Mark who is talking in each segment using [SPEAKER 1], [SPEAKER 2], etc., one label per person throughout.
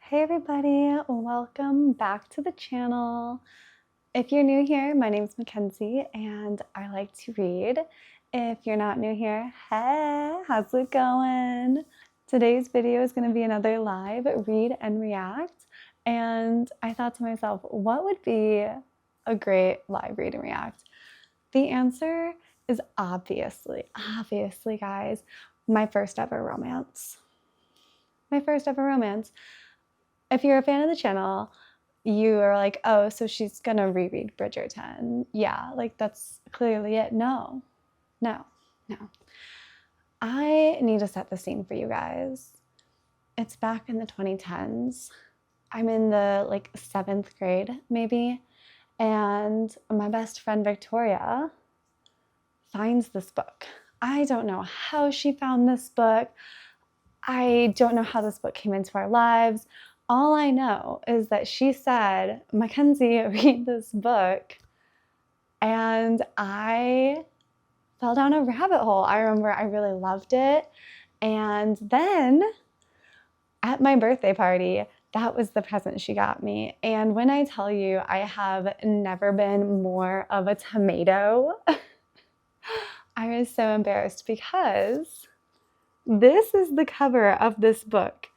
[SPEAKER 1] Hey everybody, welcome back to the channel. If you're new here, my name is Mackenzie and I like to read. If you're not new here, hey, how's it going? Today's video is going to be another live read and react, and I thought to myself, what would be a great live read and react? The answer is obviously guys, my first ever romance. My first ever romance. If you're a fan of the channel, you are like, oh, so she's gonna reread Bridgerton. Yeah, like that's clearly it. No. I need to set the scene for you guys. It's back in the 2010s. I'm in the 7th grade maybe, and my best friend Victoria finds this book. I don't know how she found this book. I don't know how this book came into our lives. All I know is that she said, Mackenzie, read this book. And I fell down a rabbit hole. I remember I really loved it. And then at my birthday party, that was the present she got me. And when I tell you, I have never been more of a tomato. I was so embarrassed because this is the cover of this book.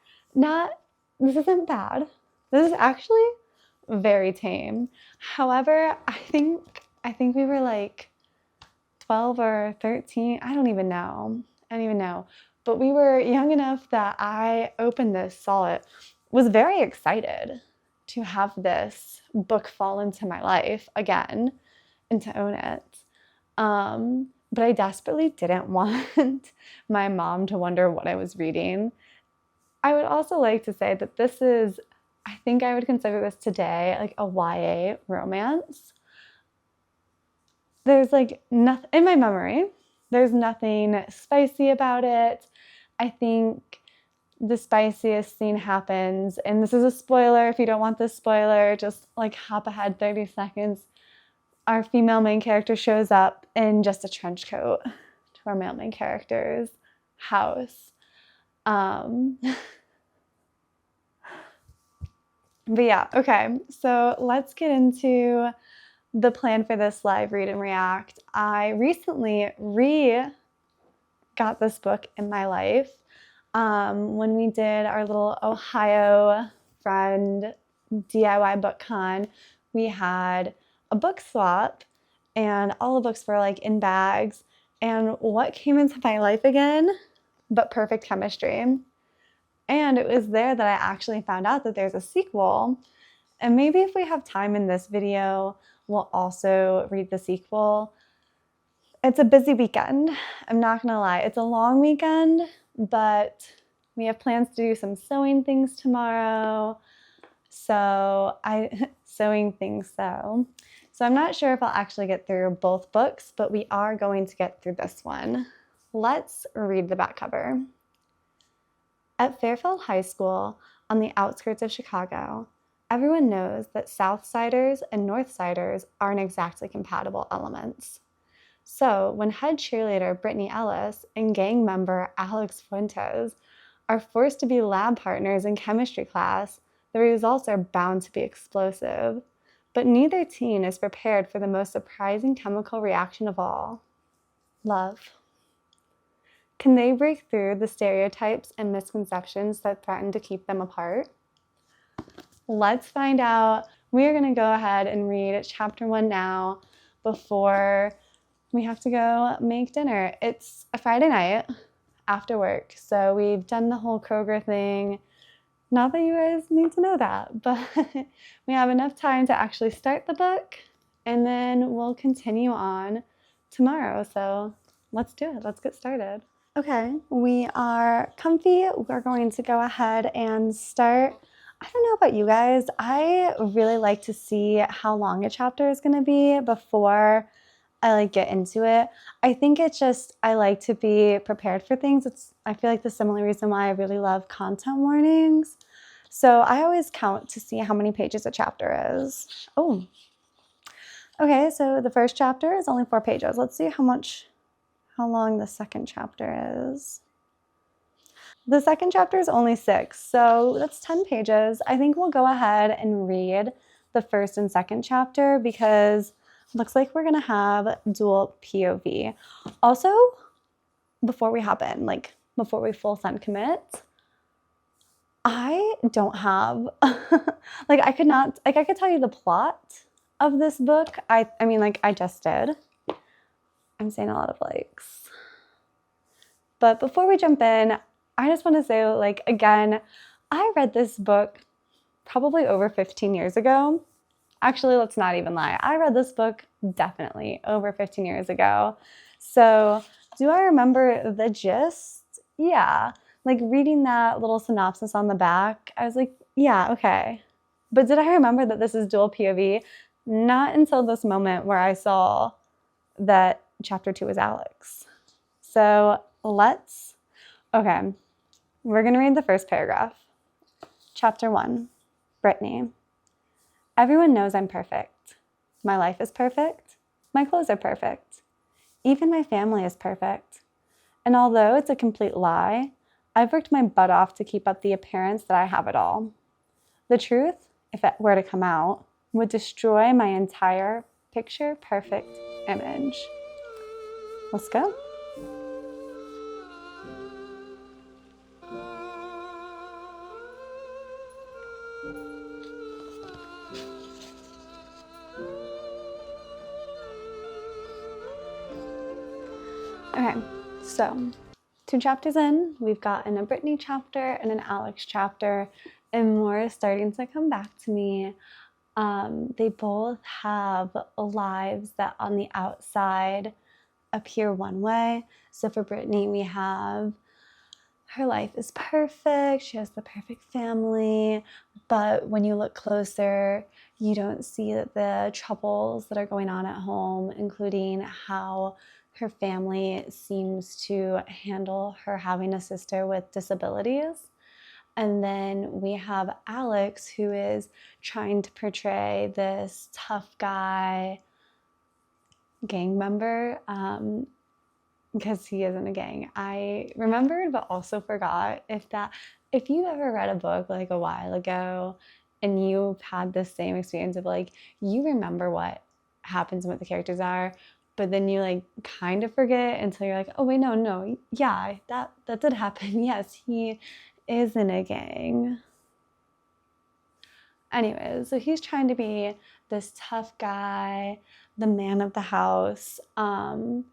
[SPEAKER 1] This isn't bad. This is actually very tame. However, I think we were like 12 or 13. I don't even know. But we were young enough that I opened this, saw it, was very excited to have this book fall into my life again and to own it. But I desperately didn't want my mom to wonder what I was reading. I would also like to say that this is, I think I would consider this today like a YA romance. There's nothing, in my memory, there's nothing spicy about it. I think the spiciest scene happens, and this is a spoiler. If you don't want this spoiler, just hop ahead 30 seconds. Our female main character shows up in just a trench coat to our male main character's house. But yeah, okay, so let's get into the plan for this live read and react. I recently got this book in my life when we did our little Ohio friend DIY book con. We had a book swap and all the books were in bags, and what came into my life again but Perfect Chemistry. And it was there that I actually found out that there's a sequel. And maybe if we have time in this video, we'll also read the sequel. It's a busy weekend. I'm not gonna lie. It's a long weekend, but we have plans to do some sewing things tomorrow. So I'm not sure if I'll actually get through both books, but we are going to get through this one. Let's read the back cover. At Fairfield High School, on the outskirts of Chicago, everyone knows that Southsiders and Northsiders aren't exactly compatible elements. So when head cheerleader Brittany Ellis and gang member Alex Fuentes are forced to be lab partners in chemistry class, the results are bound to be explosive. But neither teen is prepared for the most surprising chemical reaction of all: love. Can they break through the stereotypes and misconceptions that threaten to keep them apart? Let's find out. We're going to go ahead and read chapter 1 now before we have to go make dinner. It's a Friday night after work, so we've done the whole Kroger thing. Not that you guys need to know that, but we have enough time to actually start the book, and then we'll continue on tomorrow. So let's do it. Let's get started. Okay, we are comfy. We're going to go ahead and start. I don't know about you guys. I really like to see how long a chapter is going to be before I get into it. I think it's just, I like to be prepared for things. I feel like the similar reason why I really love content warnings. So I always count to see how many pages a chapter is. Oh, okay, so the first chapter is only 4 pages. Let's see how long the second chapter is. The second chapter is only 6, so that's 10 pages. I think we'll go ahead and read the first and second chapter because it looks like we're gonna have dual POV. Also, before we hop in, like before we full send commit, I don't have like I could tell you the plot of this book. I mean like I just did. I'm saying a lot of likes. But before we jump in, I just want to say, like, again, I read this book probably over 15 years ago. Actually, let's not even lie. I read this book definitely over 15 years ago. So do I remember the gist? Yeah. Like reading that little synopsis on the back, I was like, yeah, okay. But did I remember that this is dual POV? Not until this moment where I saw that chapter 2 is Alex. So okay, we're going to read the first paragraph. Chapter 1, Brittany. Everyone knows I'm perfect. My life is perfect. My clothes are perfect. Even my family is perfect. And although it's a complete lie, I've worked my butt off to keep up the appearance that I have it all. The truth, if it were to come out, would destroy my entire picture-perfect image. Let's go. Okay, so 2 chapters in, we've gotten a Brittany chapter and an Alex chapter, and more is starting to come back to me. They both have lives that on the outside appear one way. So for Brittany, we have her life is perfect, she has the perfect family, but when you look closer, you don't see that the troubles that are going on at home, including how her family seems to handle her having a sister with disabilities. And then we have Alex, who is trying to portray this tough guy gang member, because he isn't a gang. I remembered but also forgot if you ever read a book like a while ago and you've had this same experience of like you remember what happens and what the characters are, but then you like kind of forget until you're like, oh wait, no, yeah, that did happen. Yes, he is in a gang. Anyways, so he's trying to be this tough guy, the man of the house, and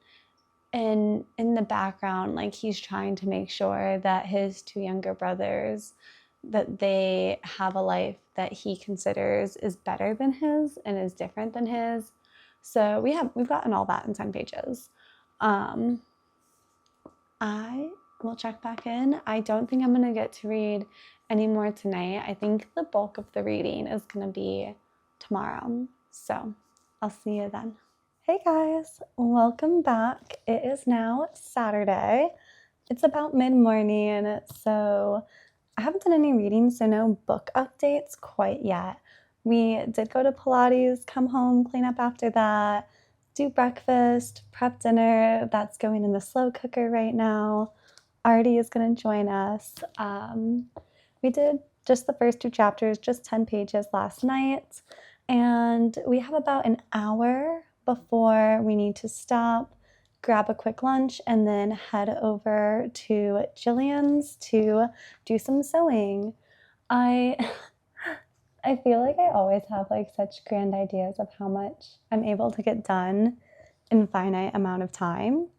[SPEAKER 1] in the background, like he's trying to make sure that his 2 younger brothers, that they have a life that he considers is better than his and is different than his. So we've gotten all that in 10 pages. I will check back in. I don't think I'm going to get to read any more tonight. I think the bulk of the reading is going to be tomorrow. So I'll see you then. Hey guys, welcome back. It is now Saturday. It's about mid-morning, so I haven't done any reading, so no book updates quite yet. We did go to Pilates, come home, clean up after that, do breakfast, prep dinner. That's going in the slow cooker right now. Artie is going to join us. We did just the first 2 chapters, just 10 pages last night, and we have about an hour before we need to stop, grab a quick lunch, and then head over to Jillian's to do some sewing. I feel like I always have like such grand ideas of how much I'm able to get done in a finite amount of time,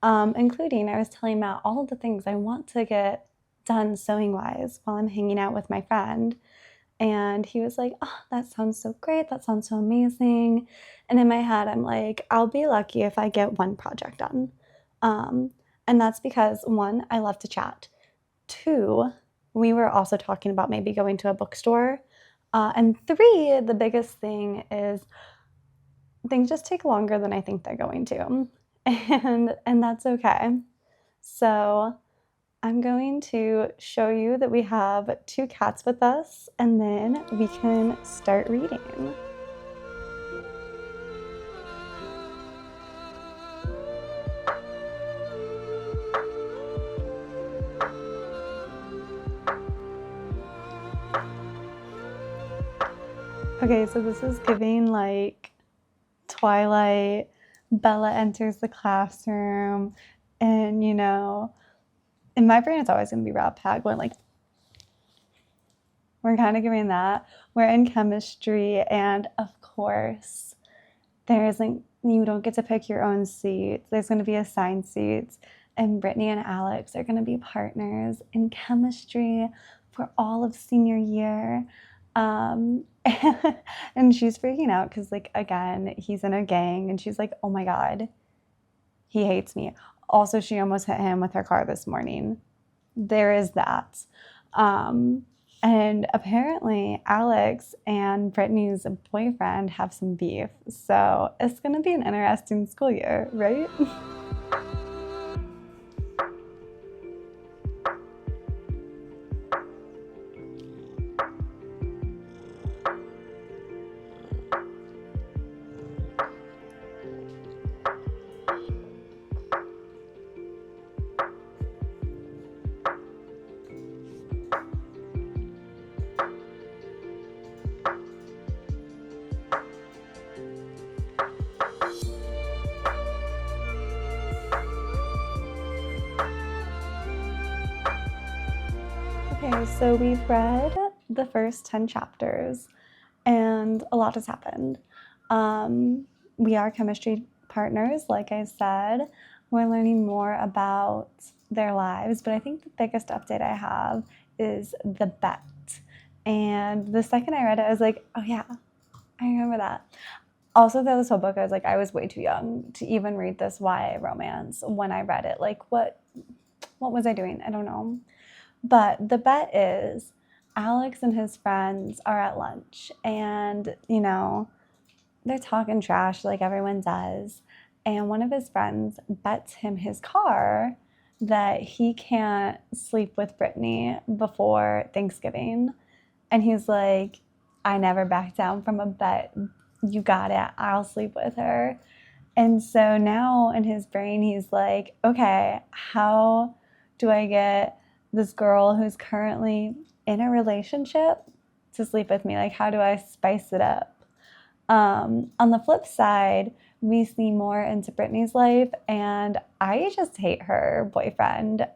[SPEAKER 1] including I was telling Matt all of the things I want to get done sewing-wise while I'm hanging out with my friend. And he was like, oh, that sounds so great. That sounds so amazing. And in my head, I'm like, I'll be lucky if I get 1 project done. And that's because 1, I love to chat. 2, we were also talking about maybe going to a bookstore. And 3, the biggest thing is things just take longer than I think they're going to. And that's okay. So I'm going to show you that we have 2 cats with us, and then we can start reading. Okay, so this is giving like Twilight. Bella enters the classroom, and you know, in my brain, it's always going to be Rat Pack going like, we're kind of giving that. We're in chemistry, and of course, there isn't, you don't get to pick your own seats. There's going to be assigned seats, and Brittany and Alex are going to be partners in chemistry for all of senior year. And she's freaking out because, like, again, he's in a gang, and she's like, oh my God, he hates me. Also, she almost hit him with her car this morning. There is that. And apparently Alex and Brittany's boyfriend have some beef. So it's going to be an interesting school year, right? Okay, so we've read the first 10 chapters and a lot has happened. We are chemistry partners, like I said. We're learning more about their lives, but I think the biggest update I have is the bet. And the second I read it, I was like, oh yeah, I remember that. Also, throughout this whole book, I was like, I was way too young to even read this YA romance when I read it. Like, what was I doing? I don't know. But the bet is Alex and his friends are at lunch and, you know, they're talking trash like everyone does. And one of his friends bets him his car that he can't sleep with Brittany before Thanksgiving. And he's like, I never back down from a bet. You got it. I'll sleep with her. And so now in his brain, he's like, okay, how do I get this girl who's currently in a relationship to sleep with me? Like, how do I spice it up? On the flip side, we see more into Brittany's life, and I just hate her boyfriend.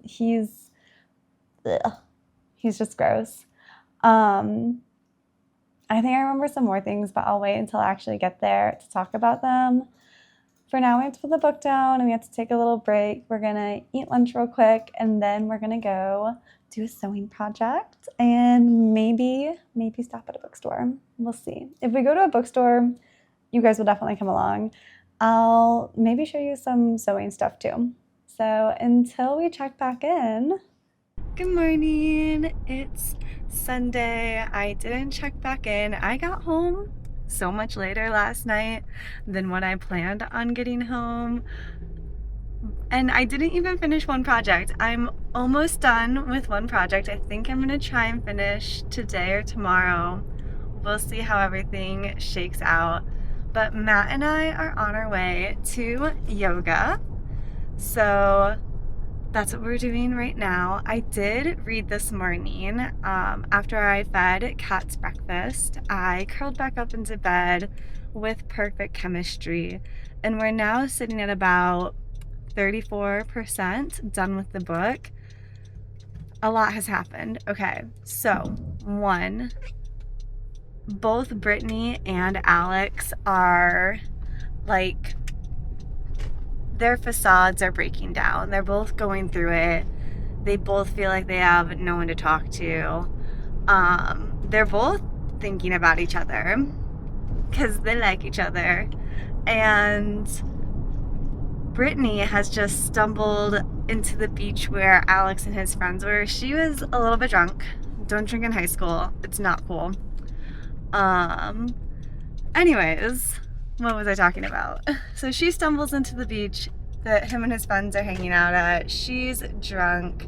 [SPEAKER 1] He's just gross. I think I remember some more things, but I'll wait until I actually get there to talk about them. For now, we have to put the book down and we have to take a little break. We're going to eat lunch real quick, and then we're going to go do a sewing project and maybe stop at a bookstore. We'll see. If we go to a bookstore, you guys will definitely come along. I'll maybe show you some sewing stuff too. So until we check back in, good morning. It's Sunday. I didn't check back in. I got home so much later last night than what I planned on getting home. And I didn't even finish one project. I'm almost done with one project. I think I'm gonna try and finish today or tomorrow. We'll see how everything shakes out. But Matt and I are on our way to yoga. So that's what we're doing right now. I did read this morning. After I fed Kat's breakfast, I curled back up into bed with perfect chemistry. And we're now sitting at about 34% done with the book. A lot has happened. Okay, so one, both Brittany and Alex are like, their facades are breaking down. They're both going through it. They both feel like they have no one to talk to. They're both thinking about each other because they like each other. And Brittany has just stumbled into the beach where Alex and his friends were. She was a little bit drunk. Don't drink in high school. It's not cool. Anyways, what was I talking about? So she stumbles into the beach that him and his friends are hanging out at. She's drunk,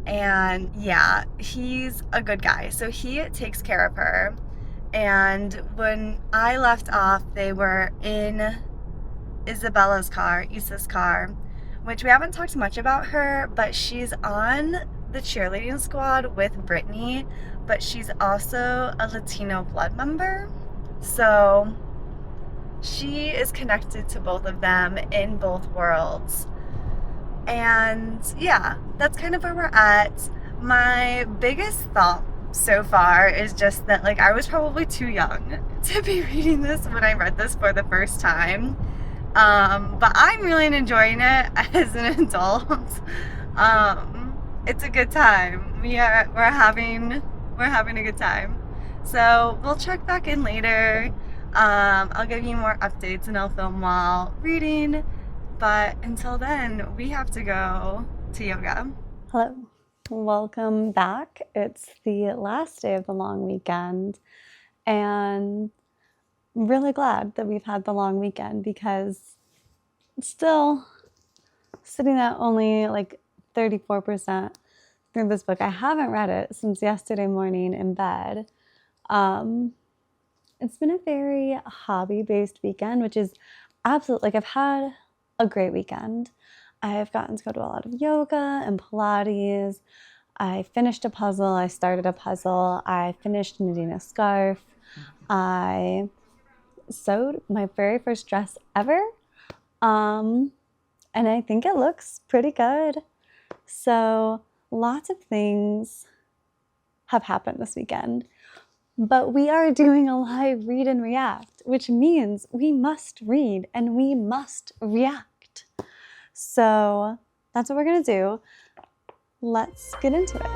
[SPEAKER 1] and yeah, he's a good guy. So he takes care of her. And when I left off, they were in Isabella's car, Issa's car, which we haven't talked much about her, but she's on the cheerleading squad with Brittany, but she's also a Latino blood member. So she is connected to both of them in both worlds. And yeah, that's kind of where we're at. My biggest thought so far is just that, like, I was probably too young to be reading this when I read this for the first time. But I'm really enjoying it as an adult. It's a good time. We're having a good time. So we'll check back in later. I'll give you more updates and I'll film while reading. But until then, we have to go to yoga. Hello. Welcome back. It's the last day of the long weekend, and I'm really glad that we've had the long weekend because it's still sitting at only like 34% through this book. I haven't read it since yesterday morning in bed. It's been a very hobby-based weekend, which is absolutely, like, I've had a great weekend. I've gotten to go to a lot of yoga and Pilates. I finished a puzzle. I started a puzzle. I finished knitting a scarf. I sewed my very first dress ever. And I think it looks pretty good. So lots of things have happened this weekend. But we are doing a live read and react, which means we must read and we must react. So that's what we're going to do. Let's get into it.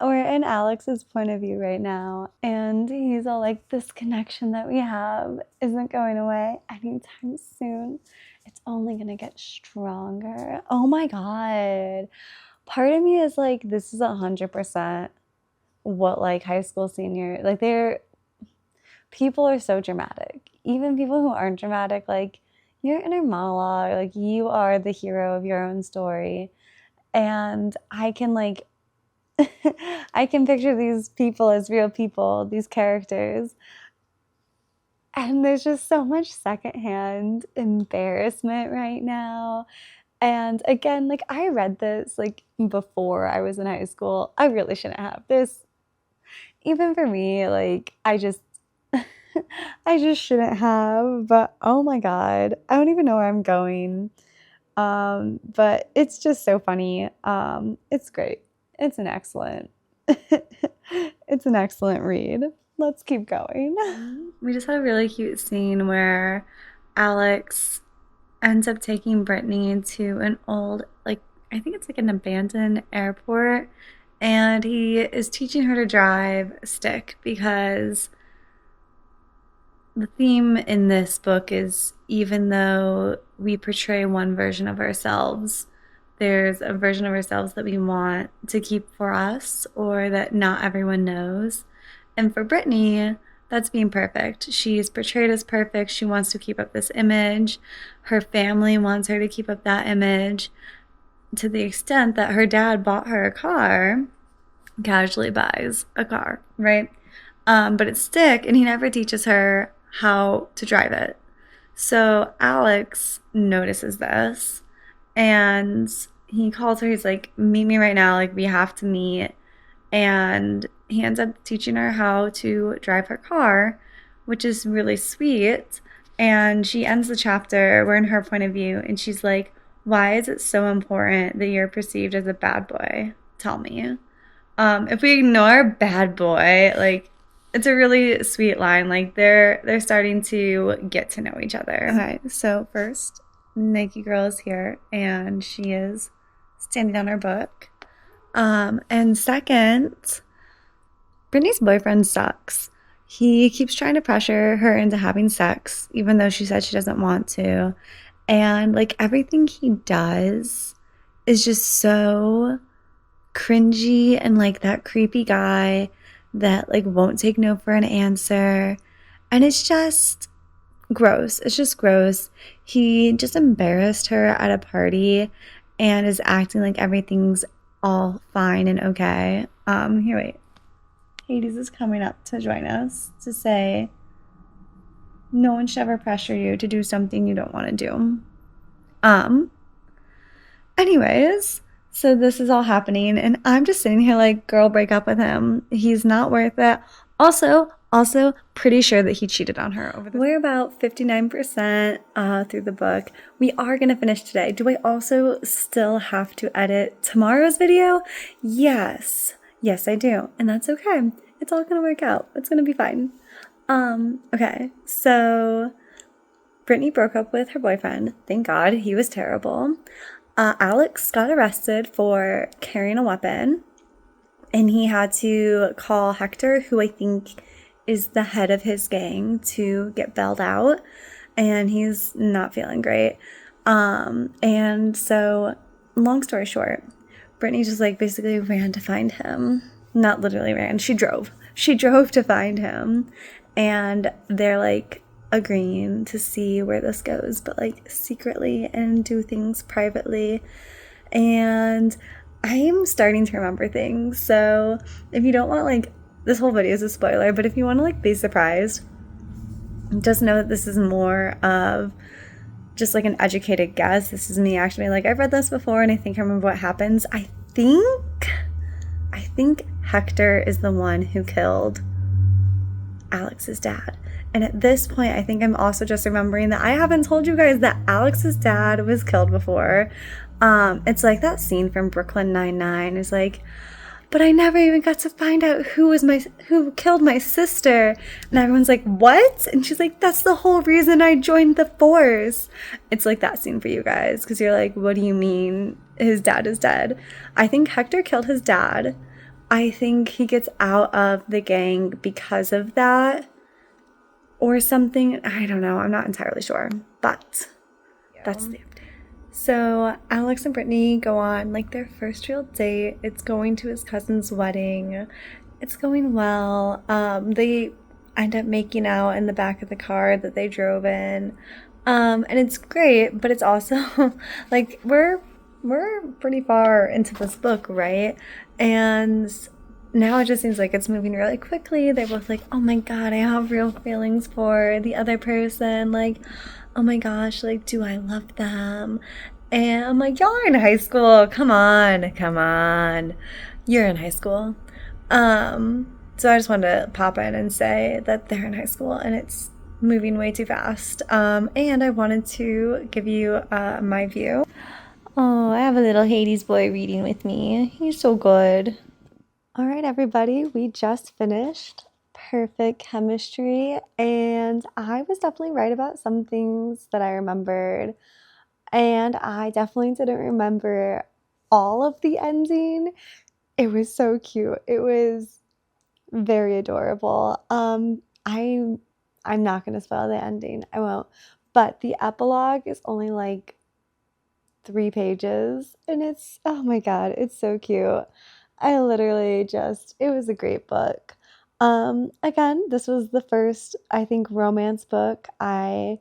[SPEAKER 1] We're in Alex's point of view right now, and he's all like, this connection that we have isn't going away anytime soon. It's only gonna get stronger. Oh my God. Part of me is like, this is 100% what, like, high school senior, like, people are so dramatic. Even people who aren't dramatic, like, your inner monologue, like, you are the hero of your own story. And I can, like, I can picture these people as real people, these characters. And there's just so much secondhand embarrassment right now. And again, like, I read this like before I was in high school. I really shouldn't have. This, even for me, like, I just shouldn't have. But oh my God, I don't even know where I'm going. But it's just so funny. It's great. It's an excellent read. Let's keep going. We just had a really cute scene where Alex ends up taking Brittany to an old, like, I think it's like an abandoned airport, and he is teaching her to drive stick because the theme in this book is, even though we portray one version of ourselves, there's a version of ourselves that we want to keep for us or that not everyone knows. And for Brittany, that's being perfect. She's portrayed as perfect. She wants to keep up this image. Her family wants her to keep up that image to the extent that her dad bought her a car, casually buys a car, right? But it's stick, and he never teaches her how to drive it. So Alex notices this, and he calls her. He's like, meet me right now. Like, we have to meet. And he ends up teaching her how to drive her car, which is really sweet. And she ends the chapter, we're in her point of view, and she's like, why is it so important that you're perceived as a bad boy? Tell me. If we ignore bad boy, like, it's a really sweet line. Like, they're starting to get to know each other. Okay, so first, Nike Girl is here, and she is standing on her book. And second, Brittany's boyfriend sucks. He keeps trying to pressure her into having sex, even though she said she doesn't want to. And, like, everything he does is just so cringy and, like, that creepy guy that, like, won't take no for an answer. And it's just gross. It's just gross. He just embarrassed her at a party and is acting like everything's all fine and okay. Here, wait. Hades is coming up to join us to say no one should ever pressure you to do something you don't want to do. Anyways, so this is all happening, and I'm just sitting here like, girl, break up with him. He's not worth it. Also, pretty sure that he cheated on her over the. We're about 59% through the book. We are gonna finish today. Do I also still have to edit tomorrow's video? Yes, I do, and that's okay. It's all gonna work out. It's gonna be fine. Okay, so Brittany broke up with her boyfriend. Thank God, he was terrible. Alex got arrested for carrying a weapon, and he had to call Hector, who I think is the head of his gang, to get bailed out, and he's not feeling great. And so, long story short, Brittany just like basically ran to find him. Not literally ran, she drove. She drove to find him, and they're like agreeing to see where this goes, but like secretly, and do things privately. And I am starting to remember things, so if you don't want, like, this whole video is a spoiler, but if you want to like be surprised, just know that this is more of just like an educated guess. This is me actually like, I've read this before and I think I remember what happens. I think Hector is the one who killed Alex's dad. And at this point, I think I'm also just remembering that I haven't told you guys that Alex's dad was killed before. It's like that scene from Brooklyn Nine-Nine is like, but I never even got to find out who killed my sister. And everyone's like, what? And she's like, that's the whole reason I joined the force. It's like that scene for you guys, because you're like, what do you mean his dad is dead? I think Hector killed his dad. I think he gets out of the gang because of that. Or something, I don't know, I'm not entirely sure, but that's the update. So Alex and Brittany go on like their first real date. It's going to his cousin's wedding. It's going well. They end up making out in the back of the car that they drove in. And it's great, but it's also like we're pretty far into this book, right? And now it just seems like it's moving really quickly. They're both like, oh my God, I have real feelings for the other person. Like, oh my gosh, like, do I love them? And I'm like, y'all are in high school. Come on. You're in high school. So I just wanted to pop in and say that they're in high school and it's moving way too fast. And I wanted to give you my view. Oh, I have a little Hades boy reading with me. He's so good. All right, everybody, we just finished Perfect Chemistry, and I was definitely right about some things that I remembered, and I definitely didn't remember all of the ending. It was so cute. It was very adorable. I'm not going to spoil the ending. I won't. But the epilogue is only like 3 pages, and it's, oh my God, it's so cute. I literally it was a great book. Again, this was the first, I think, romance book I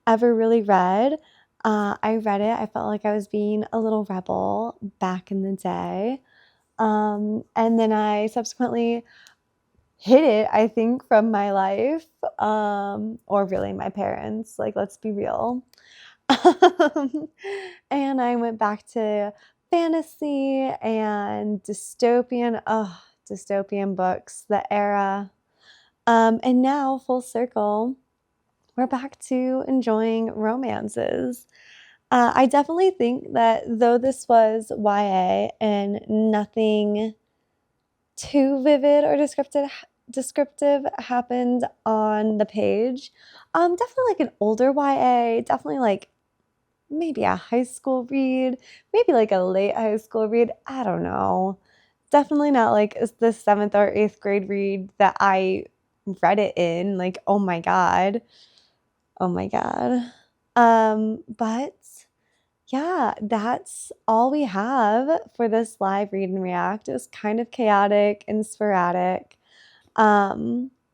[SPEAKER 1] ever really read. I read it, I felt like I was being a little rebel back in the day. And then I subsequently hid it, I think, from my life, or really my parents, like, let's be real. And I went back to fantasy and dystopian books, the era. And now, full circle, we're back to enjoying romances. I definitely think that though this was YA and nothing too vivid or descriptive happened on the page, definitely like an older YA, definitely like maybe a high school read, maybe like a late high school read. I don't know. Definitely not like the 7th or 8th grade read that I read it in. Like, oh my God. But yeah, that's all we have for this live read and react. It was kind of chaotic and sporadic.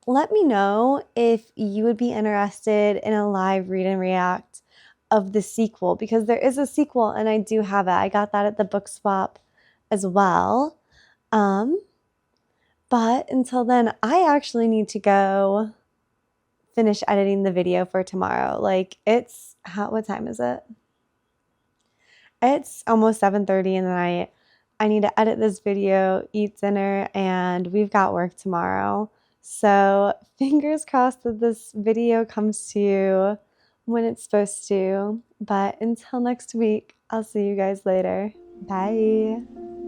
[SPEAKER 1] let me know if you would be interested in a live read and react of the sequel, because there is a sequel and I do have it. I got that at the book swap as well. But until then, I actually need to go finish editing the video for tomorrow. Like what time is it? It's almost 7:30 in the night. I need to edit this video, eat dinner, and we've got work tomorrow. So fingers crossed that this video comes to you when it's supposed to. But until next week, I'll see you guys later. Bye.